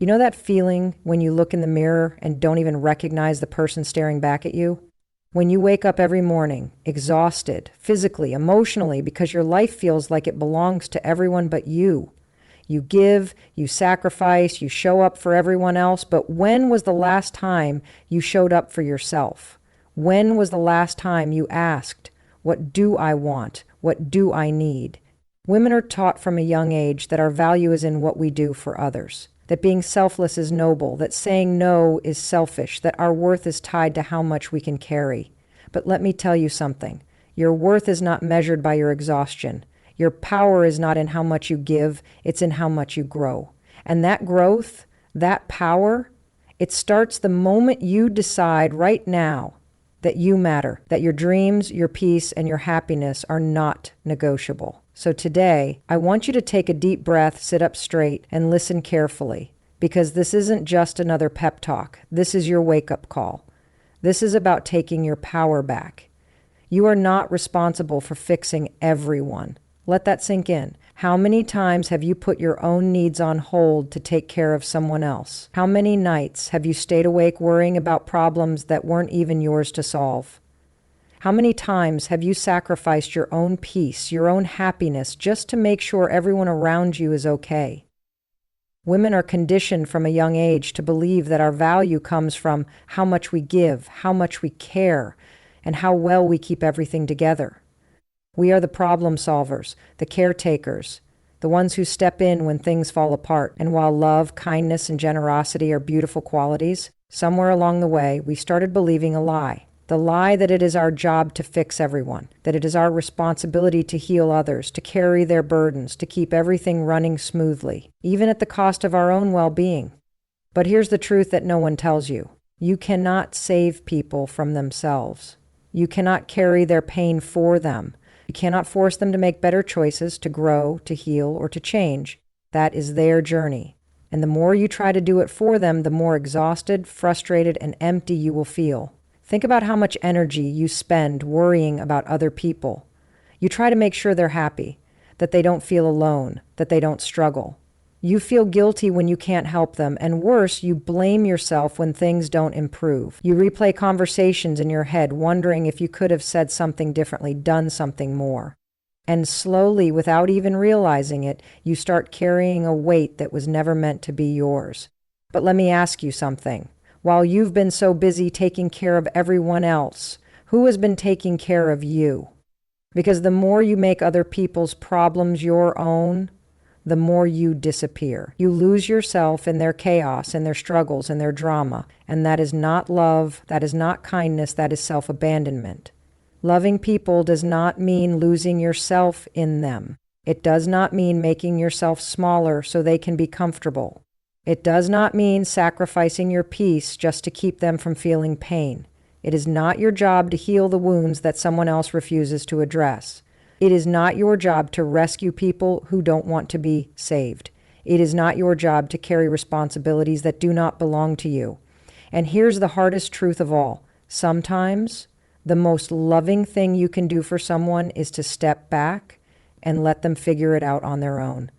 You know that feeling when you look in the mirror and don't even recognize the person staring back at you? When you wake up every morning, exhausted, physically, emotionally, because your life feels like it belongs to everyone but you. You give, you sacrifice, you show up for everyone else, but when was the last time you showed up for yourself? When was the last time you asked, what do I want? What do I need? Women are taught from a young age that our value is in what we do for others, that being selfless is noble, that saying no is selfish, that our worth is tied to how much we can carry. But let me tell you something. Your worth is not measured by your exhaustion. Your power is not in how much you give, it's in how much you grow. And that growth, that power, it starts the moment you decide right now that you matter, that your dreams, your peace, and your happiness are not negotiable. So today, I want you to take a deep breath, sit up straight, and listen carefully, because this isn't just another pep talk. This is your wake-up call. This is about taking your power back. You are not responsible for fixing everyone. Let that sink in. How many times have you put your own needs on hold to take care of someone else? How many nights have you stayed awake worrying about problems that weren't even yours to solve? How many times have you sacrificed your own peace, your own happiness, just to make sure everyone around you is okay? Women are conditioned from a young age to believe that our value comes from how much we give, how much we care, and how well we keep everything together. We are the problem solvers, the caretakers, the ones who step in when things fall apart. And while love, kindness, and generosity are beautiful qualities, somewhere along the way, we started believing a lie. The lie that it is our job to fix everyone, that it is our responsibility to heal others, to carry their burdens, to keep everything running smoothly, even at the cost of our own well-being. But here's the truth that no one tells you. You cannot save people from themselves. You cannot carry their pain for them. You cannot force them to make better choices, to grow, to heal, or to change. That is their journey. And the more you try to do it for them, the more exhausted, frustrated, and empty you will feel. Think about how much energy you spend worrying about other people. You try to make sure they're happy, that they don't feel alone, that they don't struggle. You feel guilty when you can't help them, and worse, you blame yourself when things don't improve. You replay conversations in your head, wondering if you could have said something differently, done something more. And slowly, without even realizing it, you start carrying a weight that was never meant to be yours. But let me ask you something. While you've been so busy taking care of everyone else, who has been taking care of you? Because the more you make other people's problems your own, the more you disappear. You lose yourself in their chaos, in their struggles, in their drama. And that is not love, that is not kindness, that is self-abandonment. Loving people does not mean losing yourself in them. It does not mean making yourself smaller so they can be comfortable. It does not mean sacrificing your peace just to keep them from feeling pain. It is not your job to heal the wounds that someone else refuses to address. It is not your job to rescue people who don't want to be saved. It is not your job to carry responsibilities that do not belong to you. And here's the hardest truth of all. Sometimes the most loving thing you can do for someone is to step back and let them figure it out on their own.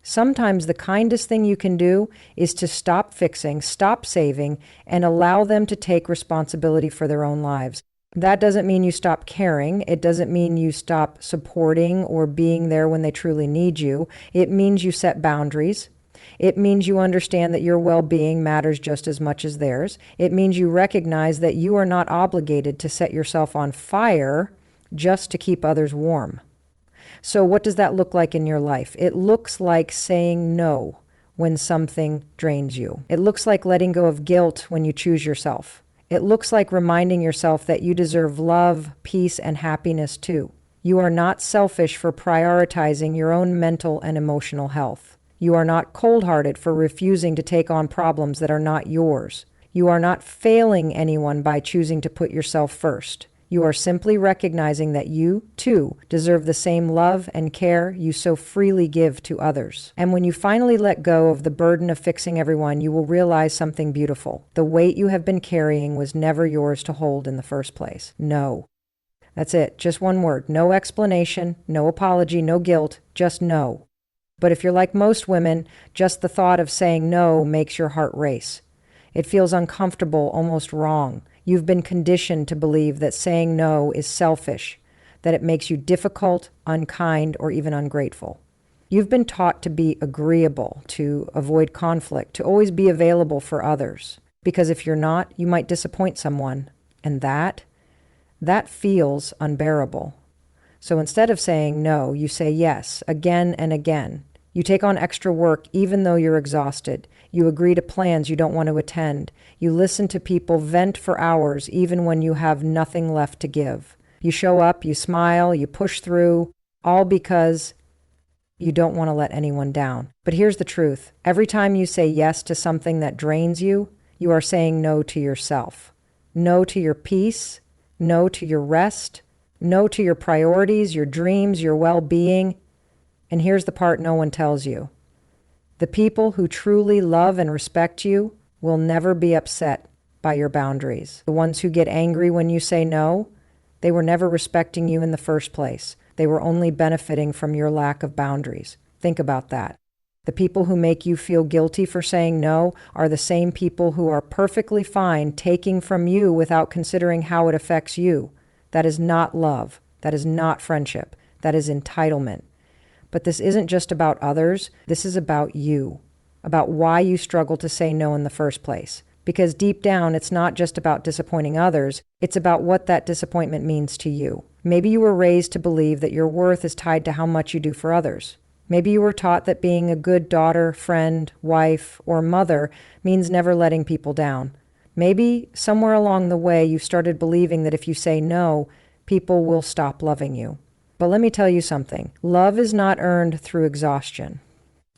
Sometimes the kindest thing you can do is to stop fixing, stop saving, and allow them to take responsibility for their own lives. That doesn't mean you stop caring. It doesn't mean you stop supporting or being there when they truly need you. It means you set boundaries. It means you understand that your well-being matters just as much as theirs. It means you recognize that you are not obligated to set yourself on fire just to keep others warm. So what does that look like in your life? It looks like saying no when something drains you. It looks like letting go of guilt when you choose yourself. It looks like reminding yourself that you deserve love, peace, and happiness too. You are not selfish for prioritizing your own mental and emotional health. You are not cold-hearted for refusing to take on problems that are not yours. You are not failing anyone by choosing to put yourself first. You are simply recognizing that you, too, deserve the same love and care you so freely give to others. And when you finally let go of the burden of fixing everyone, you will realize something beautiful. The weight you have been carrying was never yours to hold in the first place. No. That's it. Just one word. No explanation, no apology, no guilt. Just no. But if you're like most women, just the thought of saying no makes your heart race. It feels uncomfortable, almost wrong. You've been conditioned to believe that saying no is selfish, that it makes you difficult, unkind, or even ungrateful. You've been taught to be agreeable, to avoid conflict, to always be available for others. Because if you're not, you might disappoint someone. And that feels unbearable. So instead of saying no, you say yes, again and again. You take on extra work even though you're exhausted. You agree to plans you don't want to attend. You listen to people vent for hours even when you have nothing left to give. You show up, you smile, you push through, all because you don't want to let anyone down. But here's the truth. Every time you say yes to something that drains you, you are saying no to yourself. No to your peace, no to your rest, no to your priorities, your dreams, your well-being. And here's the part no one tells you. The people who truly love and respect you will never be upset by your boundaries. The ones who get angry when you say no, they were never respecting you in the first place. They were only benefiting from your lack of boundaries. Think about that. The people who make you feel guilty for saying no are the same people who are perfectly fine taking from you without considering how it affects you. That is not love. That is not friendship. That is entitlement. But this isn't just about others. This is about you, about why you struggle to say no in the first place. Because deep down, it's not just about disappointing others. It's about what that disappointment means to you. Maybe you were raised to believe that your worth is tied to how much you do for others. Maybe you were taught that being a good daughter, friend, wife, or mother means never letting people down. Maybe somewhere along the way you started believing that if you say no, people will stop loving you. But let me tell you something. Love is not earned through exhaustion.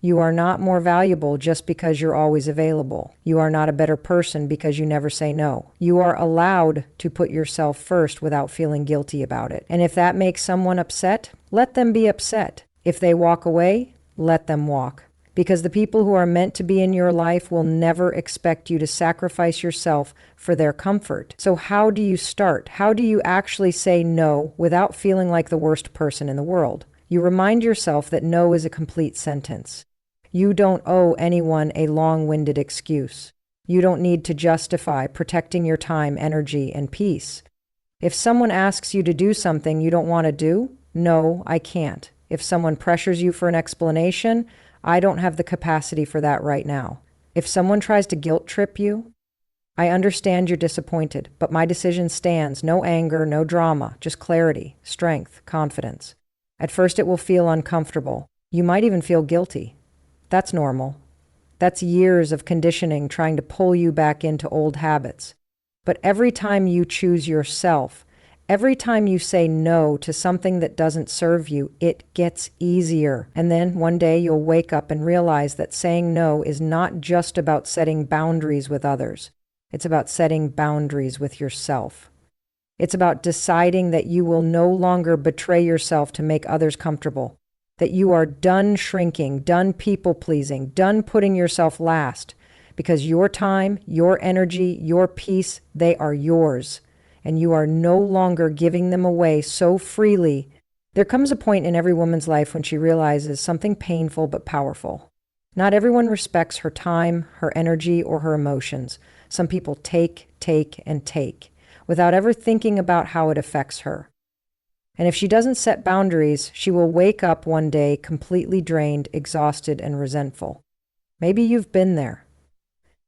You are not more valuable just because you're always available. You are not a better person because you never say no. You are allowed to put yourself first without feeling guilty about it. And if that makes someone upset, let them be upset. If they walk away, let them walk. Because the people who are meant to be in your life will never expect you to sacrifice yourself for their comfort. So how do you start? How do you actually say no without feeling like the worst person in the world? You remind yourself that no is a complete sentence. You don't owe anyone a long-winded excuse. You don't need to justify protecting your time, energy, and peace. If someone asks you to do something you don't want to do, no, I can't. If someone pressures you for an explanation, I don't have the capacity for that right now. If someone tries to guilt trip you, I understand you're disappointed, but my decision stands. No anger, no drama, just clarity, strength, confidence. At first it will feel uncomfortable. You might even feel guilty. That's normal. That's years of conditioning trying to pull you back into old habits. But every time you choose yourself, every time you say no to something that doesn't serve you, it gets easier. And then one day you'll wake up and realize that saying no is not just about setting boundaries with others. It's about setting boundaries with yourself. It's about deciding that you will no longer betray yourself to make others comfortable, that you are done shrinking, done people-pleasing, done putting yourself last, because your time, your energy, your peace, they are yours. And you are no longer giving them away so freely. There comes a point in every woman's life when she realizes something painful but powerful. Not everyone respects her time, her energy, or her emotions. Some people take, and take, without ever thinking about how it affects her. And if she doesn't set boundaries, she will wake up one day completely drained, exhausted, and resentful. Maybe you've been there.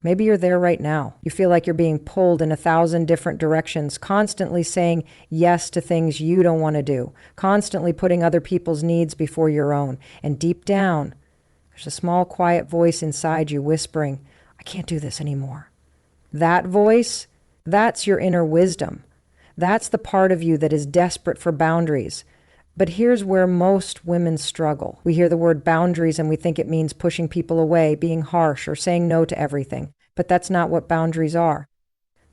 Maybe you're there right now. You feel like you're being pulled in 1,000 different directions, constantly saying yes to things you don't want to do, constantly putting other people's needs before your own. And deep down, there's a small, quiet voice inside you whispering, I can't do this anymore. That voice, that's your inner wisdom. That's the part of you that is desperate for boundaries. But here's where most women struggle. We hear the word boundaries and we think it means pushing people away, being harsh, or saying no to everything. But that's not what boundaries are.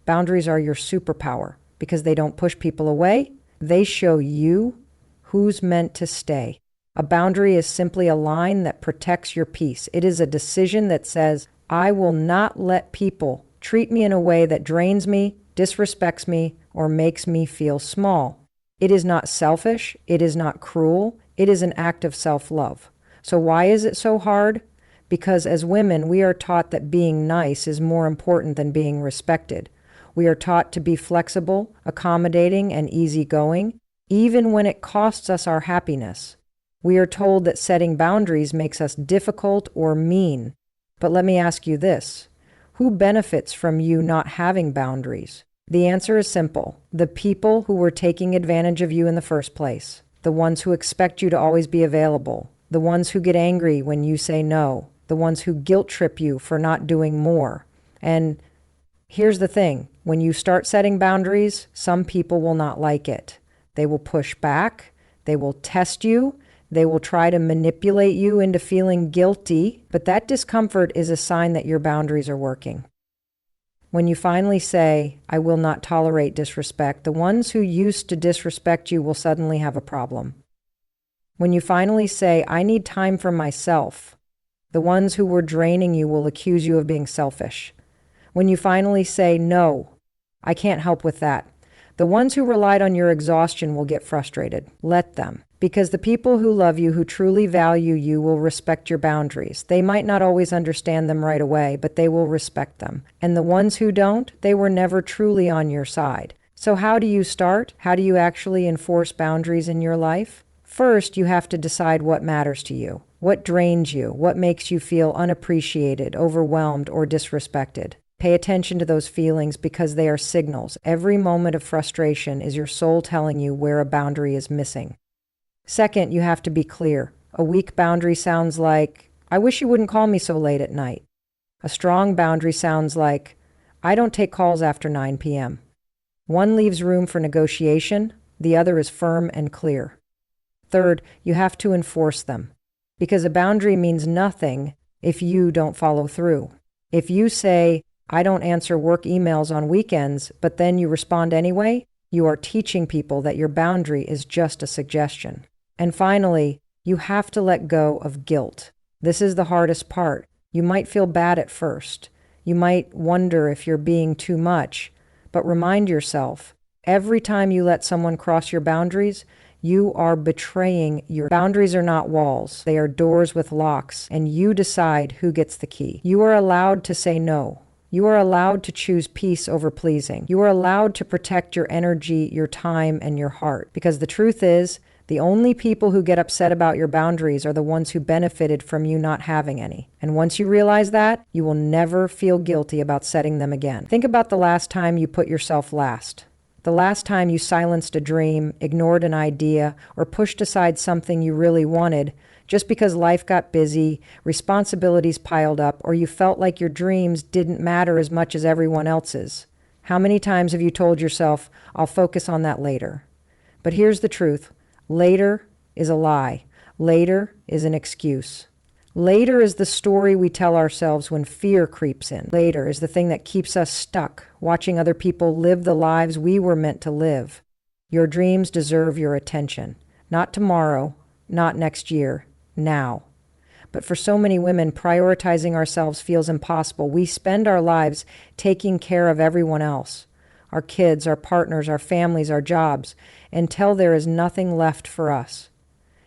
Boundaries are your superpower because they don't push people away. They show you who's meant to stay. A boundary is simply a line that protects your peace. It is a decision that says, I will not let people treat me in a way that drains me, disrespects me, or makes me feel small. It is not selfish. It is not cruel. It is an act of self-love. So why is it so hard? Because as women, we are taught that being nice is more important than being respected. We are taught to be flexible, accommodating, and easygoing, even when it costs us our happiness. We are told that setting boundaries makes us difficult or mean. But let me ask you this: who benefits from you not having boundaries? The answer is simple: the people who were taking advantage of you in the first place, the ones who expect you to always be available, the ones who get angry when you say no, the ones who guilt trip you for not doing more. And here's the thing: when you start setting boundaries, some people will not like it. They will push back, they will test you, they will try to manipulate you into feeling guilty, but that discomfort is a sign that your boundaries are working. When you finally say, "I will not tolerate disrespect," the ones who used to disrespect you will suddenly have a problem. When you finally say, "I need time for myself," the ones who were draining you will accuse you of being selfish. When you finally say, "No, I can't help with that," the ones who relied on your exhaustion will get frustrated. Let them. Because the people who love you, who truly value you, will respect your boundaries. They might not always understand them right away, but they will respect them. And the ones who don't, they were never truly on your side. So how do you start? How do you actually enforce boundaries in your life? First, you have to decide what matters to you. What drains you? What makes you feel unappreciated, overwhelmed, or disrespected? Pay attention to those feelings because they are signals. Every moment of frustration is your soul telling you where a boundary is missing. Second, you have to be clear. A weak boundary sounds like, "I wish you wouldn't call me so late at night." A strong boundary sounds like, "I don't take calls after 9 p.m. One leaves room for negotiation, the other is firm and clear. Third, you have to enforce them, because a boundary means nothing if you don't follow through. If you say, "I don't answer work emails on weekends," but then you respond anyway, you are teaching people that your boundary is just a suggestion. And finally, you have to let go of guilt. This is the hardest part. You might feel bad at first. You might wonder if you're being too much. But remind yourself, every time you let someone cross your boundaries, you are betraying your boundaries. Are not walls. They are doors with locks, and you decide who gets the key. You are allowed to say no. You are allowed to choose peace over pleasing. You are allowed to protect your energy, your time, and your heart. Because the truth is, the only people who get upset about your boundaries are the ones who benefited from you not having any. And once you realize that, you will never feel guilty about setting them again. Think about the last time you put yourself last. The last time you silenced a dream, ignored an idea, or pushed aside something you really wanted just because life got busy, responsibilities piled up, or you felt like your dreams didn't matter as much as everyone else's. How many times have you told yourself, "I'll focus on that later"? But here's the truth. Later is a lie. Later is an excuse. Later is the story we tell ourselves when fear creeps in. Later is the thing that keeps us stuck, watching other people live the lives we were meant to live. Your dreams deserve your attention. Not tomorrow, not next year, now. But for so many women, prioritizing ourselves feels impossible. We spend our lives taking care of everyone else. Our kids, our partners, our families, our jobs, until there is nothing left for us.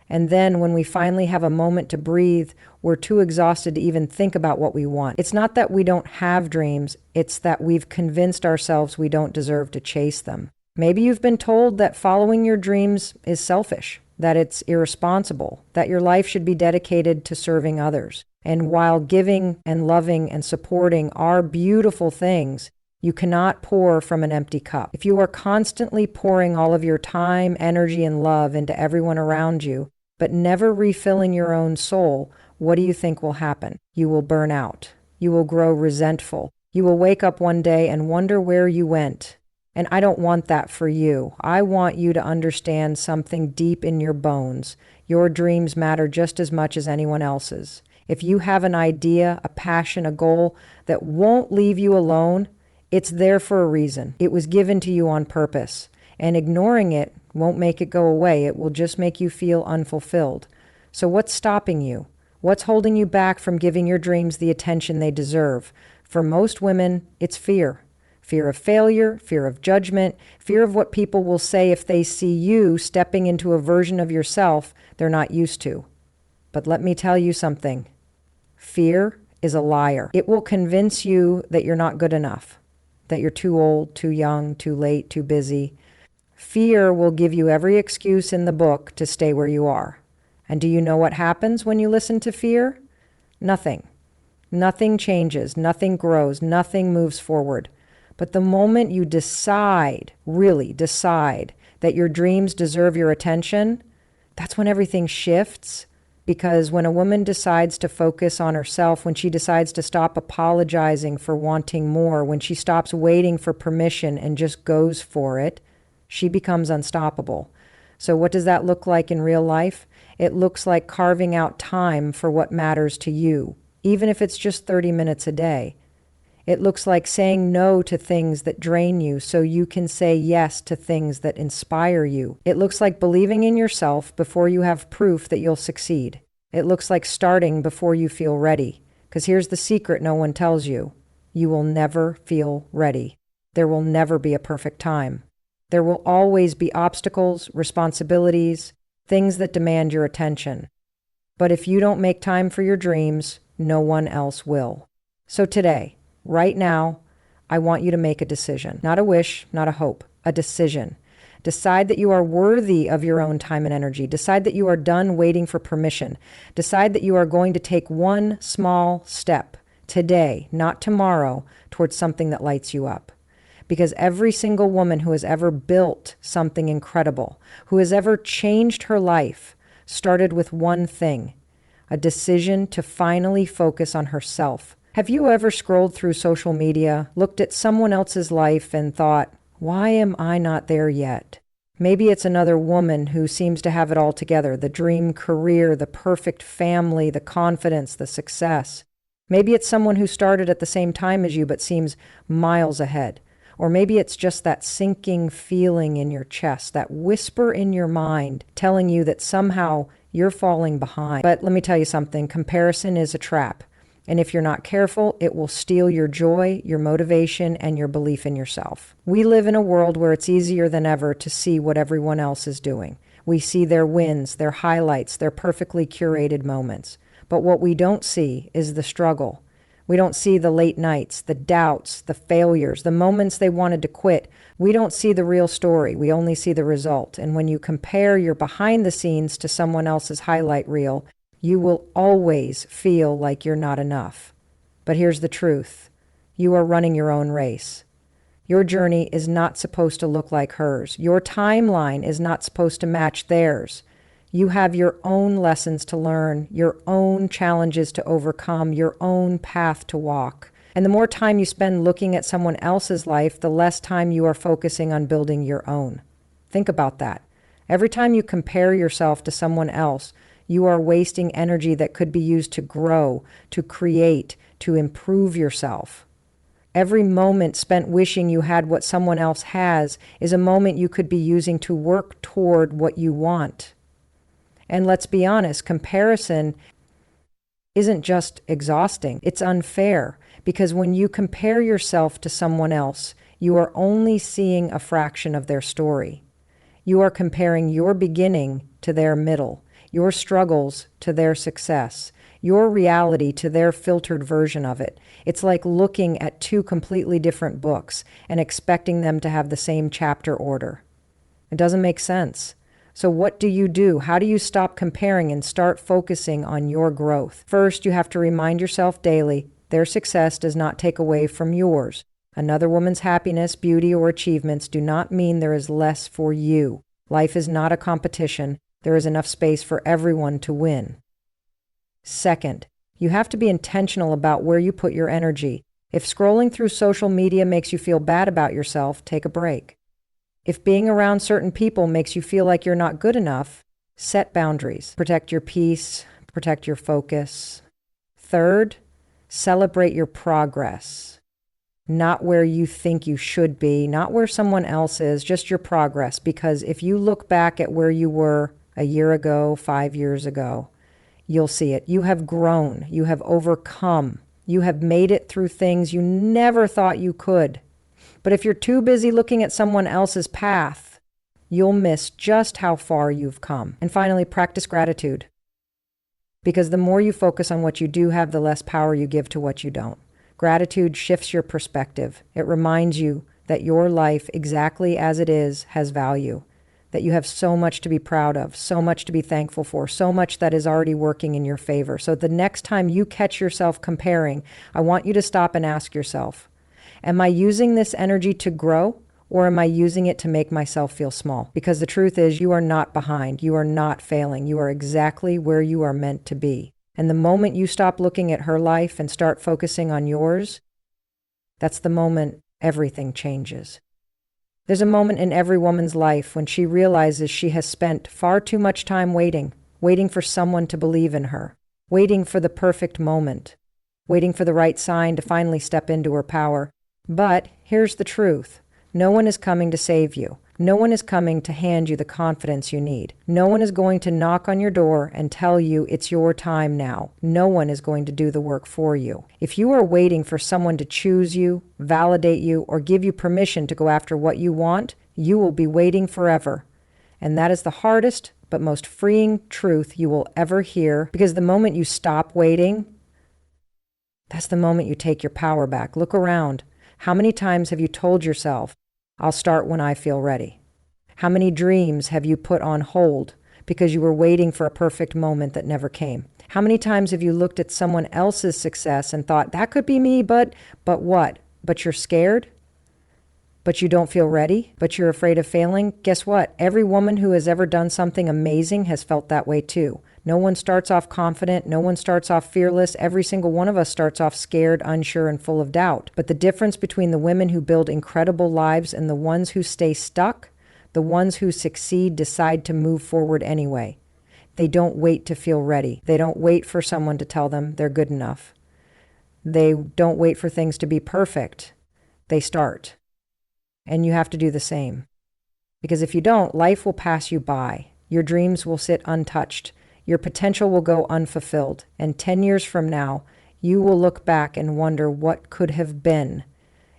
And then when we finally have a moment to breathe, we're too exhausted to even think about what we want. It's not that we don't have dreams, it's that we've convinced ourselves we don't deserve to chase them. Maybe you've been told that following your dreams is selfish, that it's irresponsible, that your life should be dedicated to serving others. And while giving and loving and supporting are beautiful things, you cannot pour from an empty cup. If you are constantly pouring all of your time, energy, and love into everyone around you, but never refilling your own soul, what do you think will happen? You will burn out. You will grow resentful. You will wake up one day and wonder where you went. And I don't want that for you. I want you to understand something deep in your bones. Your dreams matter just as much as anyone else's. If you have an idea, a passion, a goal that won't leave you alone, it's there for a reason. It was given to you on purpose. And ignoring it won't make it go away. It will just make you feel unfulfilled. So what's stopping you? What's holding you back from giving your dreams the attention they deserve? For most women, it's fear. Fear of failure, fear of judgment, fear of what people will say if they see you stepping into a version of yourself they're not used to. But let me tell you something. Fear is a liar. It will convince you that you're not good enough, that you're too old, too young, too late, too busy. Fear will give you every excuse in the book to stay where you are. And do you know what happens when you listen to fear? Nothing. Nothing changes, nothing grows, nothing moves forward. But the moment you decide, really decide, that your dreams deserve your attention, that's when everything shifts. Because when a woman decides to focus on herself, when she decides to stop apologizing for wanting more, when she stops waiting for permission and just goes for it, she becomes unstoppable. So what does that look like in real life? It looks like carving out time for what matters to you, even if it's just 30 minutes a day. It looks like saying no to things that drain you so you can say yes to things that inspire you. It looks like believing in yourself before you have proof that you'll succeed. It looks like starting before you feel ready. Because here's the secret no one tells you. You will never feel ready. There will never be a perfect time. There will always be obstacles, responsibilities, things that demand your attention. But if you don't make time for your dreams, no one else will. So today, right now, I want you to make a decision. Not a wish, not a hope, a decision. Decide that you are worthy of your own time and energy. Decide that you are done waiting for permission. Decide that you are going to take one small step today, not tomorrow, towards something that lights you up. Because every single woman who has ever built something incredible, who has ever changed her life, started with one thing, a decision to finally focus on herself. Have you ever scrolled through social media, looked at someone else's life and thought, why am I not there yet? Maybe it's another woman who seems to have it all together, the dream career, the perfect family, the confidence, the success. Maybe it's someone who started at the same time as you but seems miles ahead. Or maybe it's just that sinking feeling in your chest, that whisper in your mind telling you that somehow you're falling behind. But let me tell you something, comparison is a trap. And if you're not careful, it will steal your joy, your motivation, and your belief in yourself. We live in a world where it's easier than ever to see what everyone else is doing. We see their wins, their highlights, their perfectly curated moments. But what we don't see is the struggle. We don't see the late nights, the doubts, the failures, the moments they wanted to quit. We don't see the real story. We only see the result. And when you compare your behind the scenes to someone else's highlight reel, you will always feel like you're not enough. But here's the truth. You are running your own race. Your journey is not supposed to look like hers. Your timeline is not supposed to match theirs. You have your own lessons to learn, your own challenges to overcome, your own path to walk. And the more time you spend looking at someone else's life, the less time you are focusing on building your own. Think about that. Every time you compare yourself to someone else, you are wasting energy that could be used to grow, to create, to improve yourself. Every moment spent wishing you had what someone else has is a moment you could be using to work toward what you want. And let's be honest, comparison isn't just exhausting, it's unfair. Because when you compare yourself to someone else, you are only seeing a fraction of their story. You are comparing your beginning to their middle, your struggles to their success, your reality to their filtered version of it. It's like looking at two completely different books and expecting them to have the same chapter order. It doesn't make sense. So what do you do? How do you stop comparing and start focusing on your growth? First, you have to remind yourself daily, their success does not take away from yours. Another woman's happiness, beauty, or achievements do not mean there is less for you. Life is not a competition. There is enough space for everyone to win. Second, you have to be intentional about where you put your energy. If scrolling through social media makes you feel bad about yourself, take a break. If being around certain people makes you feel like you're not good enough, set boundaries. Protect your peace, protect your focus. Third, celebrate your progress. Not where you think you should be, not where someone else is, just your progress. Because if you look back at where you were a year ago, 5 years ago, you'll see it. You have grown. You have overcome. You have made it through things you never thought you could. But if you're too busy looking at someone else's path, you'll miss just how far you've come. And finally, practice gratitude. Because the more you focus on what you do have, the less power you give to what you don't. Gratitude shifts your perspective. It reminds you that your life, exactly as it is, has value, that you have so much to be proud of, so much to be thankful for, so much that is already working in your favor. So the next time you catch yourself comparing, I want you to stop and ask yourself, am I using this energy to grow, or am I using it to make myself feel small? Because the truth is, you are not behind. You are not failing. You are exactly where you are meant to be. And the moment you stop looking at her life and start focusing on yours, that's the moment everything changes. There's a moment in every woman's life when she realizes she has spent far too much time waiting for someone to believe in her, waiting for the perfect moment, waiting for the right sign to finally step into her power. But here's the truth. No one is coming to save you. No one is coming to hand you the confidence you need. No one is going to knock on your door and tell you it's your time now. No one is going to do the work for you. If you are waiting for someone to choose you, validate you, or give you permission to go after what you want, you will be waiting forever. And that is the hardest but most freeing truth you will ever hear, because the moment you stop waiting, that's the moment you take your power back. Look around. How many times have you told yourself, I'll start when I feel ready? How many dreams have you put on hold because you were waiting for a perfect moment that never came? How many times have you looked at someone else's success and thought, that could be me, but what? But you're scared? But you don't feel ready? But you're afraid of failing? Guess what? Every woman who has ever done something amazing has felt that way too. No one starts off confident. No one starts off fearless. Every single one of us starts off scared, unsure, and full of doubt. But the difference between the women who build incredible lives and the ones who stay stuck, the ones who succeed decide to move forward anyway. They don't wait to feel ready. They don't wait for someone to tell them they're good enough. They don't wait for things to be perfect. They start. And you have to do the same. Because if you don't, life will pass you by. Your dreams will sit untouched. Your potential will go unfulfilled. And 10 years from now, you will look back and wonder what could have been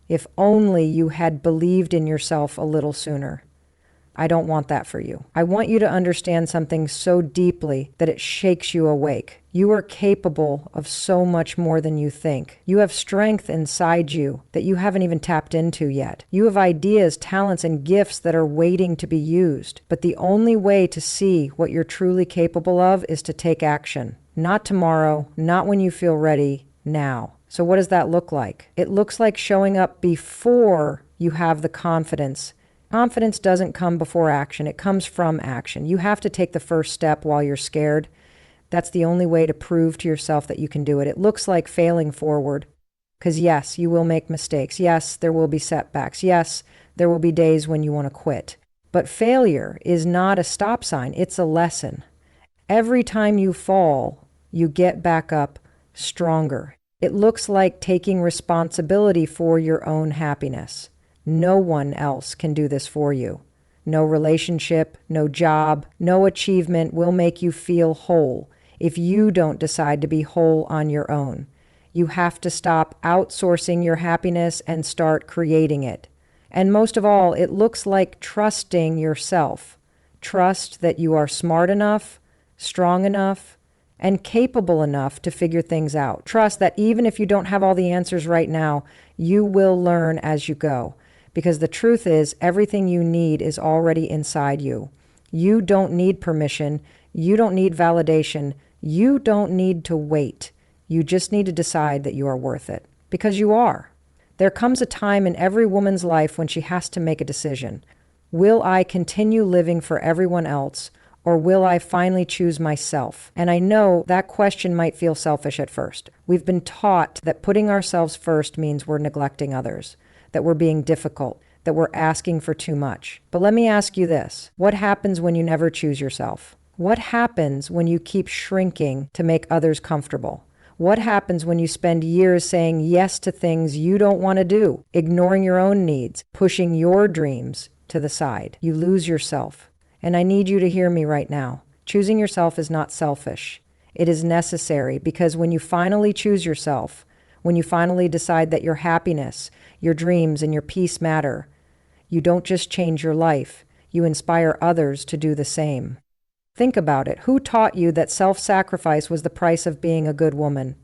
if only you had believed in yourself a little sooner. I don't want that for you. I want you to understand something so deeply that it shakes you awake. You are capable of so much more than you think. You have strength inside you that you haven't even tapped into yet. You have ideas, talents, and gifts that are waiting to be used. But the only way to see what you're truly capable of is to take action. Not tomorrow, not when you feel ready, now. So what does that look like? It looks like showing up before you have the confidence. Confidence doesn't come before action. It comes from action. You have to take the first step while you're scared. That's the only way to prove to yourself that you can do it. It looks like failing forward. Because yes, you will make mistakes. Yes, there will be setbacks. Yes, there will be days when you want to quit. But failure is not a stop sign. It's a lesson. Every time you fall, you get back up stronger. It looks like taking responsibility for your own happiness. No one else can do this for you. No relationship, no job, no achievement will make you feel whole if you don't decide to be whole on your own. You have to stop outsourcing your happiness and start creating it. And most of all, it looks like trusting yourself. Trust that you are smart enough, strong enough, and capable enough to figure things out. Trust that even if you don't have all the answers right now, you will learn as you go. Because the truth is, everything you need is already inside you. You don't need permission. You don't need validation. You don't need to wait. You just need to decide that you are worth it. Because you are. There comes a time in every woman's life when she has to make a decision. Will I continue living for everyone else, or will I finally choose myself? And I know that question might feel selfish at first. We've been taught that putting ourselves first means we're neglecting others, that we're being difficult, that we're asking for too much. But let me ask you this. What happens when you never choose yourself? What happens when you keep shrinking to make others comfortable? What happens when you spend years saying yes to things you don't want to do, ignoring your own needs, pushing your dreams to the side? You lose yourself. And I need you to hear me right now. Choosing yourself is not selfish. It is necessary, because when you finally choose yourself, when you finally decide that your happiness, your dreams, and your peace matter, you don't just change your life, you inspire others to do the same. Think about it. Who taught you that self-sacrifice was the price of being a good woman?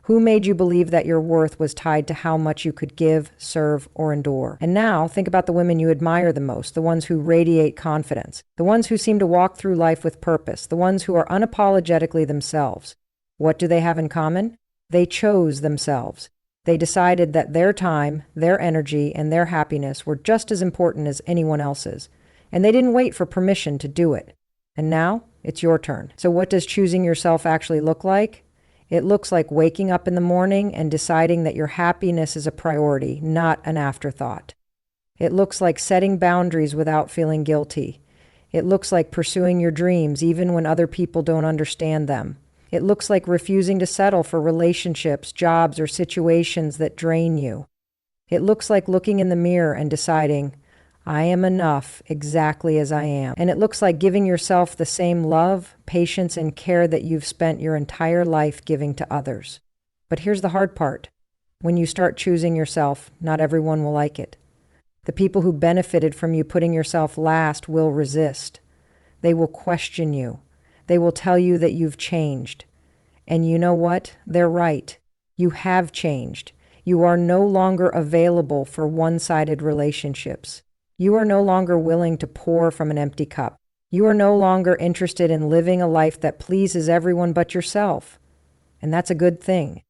Who made you believe that your worth was tied to how much you could give, serve, or endure? And now, think about the women you admire the most, the ones who radiate confidence, the ones who seem to walk through life with purpose, the ones who are unapologetically themselves. What do they have in common? They chose themselves. They decided that their time, their energy, and their happiness were just as important as anyone else's. And they didn't wait for permission to do it. And now, it's your turn. So what does choosing yourself actually look like? It looks like waking up in the morning and deciding that your happiness is a priority, not an afterthought. It looks like setting boundaries without feeling guilty. It looks like pursuing your dreams even when other people don't understand them. It looks like refusing to settle for relationships, jobs, or situations that drain you. It looks like looking in the mirror and deciding, I am enough exactly as I am. And it looks like giving yourself the same love, patience, and care that you've spent your entire life giving to others. But here's the hard part. When you start choosing yourself, not everyone will like it. The people who benefited from you putting yourself last will resist. They will question you. They will tell you that you've changed. And you know what? They're right. You have changed. You are no longer available for one-sided relationships. You are no longer willing to pour from an empty cup. You are no longer interested in living a life that pleases everyone but yourself. And that's a good thing.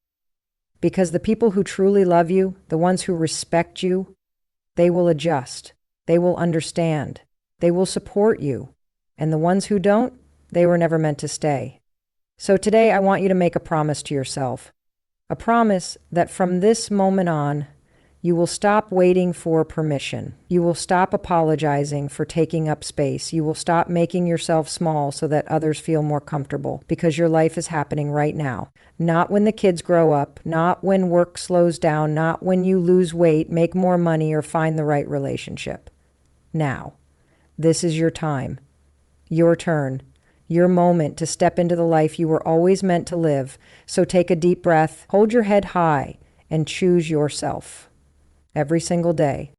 Because the people who truly love you, the ones who respect you, they will adjust. They will understand. They will support you. And the ones who don't, they were never meant to stay. So today I want you to make a promise to yourself. A promise that from this moment on, you will stop waiting for permission. You will stop apologizing for taking up space. You will stop making yourself small so that others feel more comfortable, because your life is happening right now. Not when the kids grow up, not when work slows down, not when you lose weight, make more money, or find the right relationship. Now. This is your time. Your turn. Your moment to step into the life you were always meant to live. So take a deep breath, hold your head high, and choose yourself. Every single day.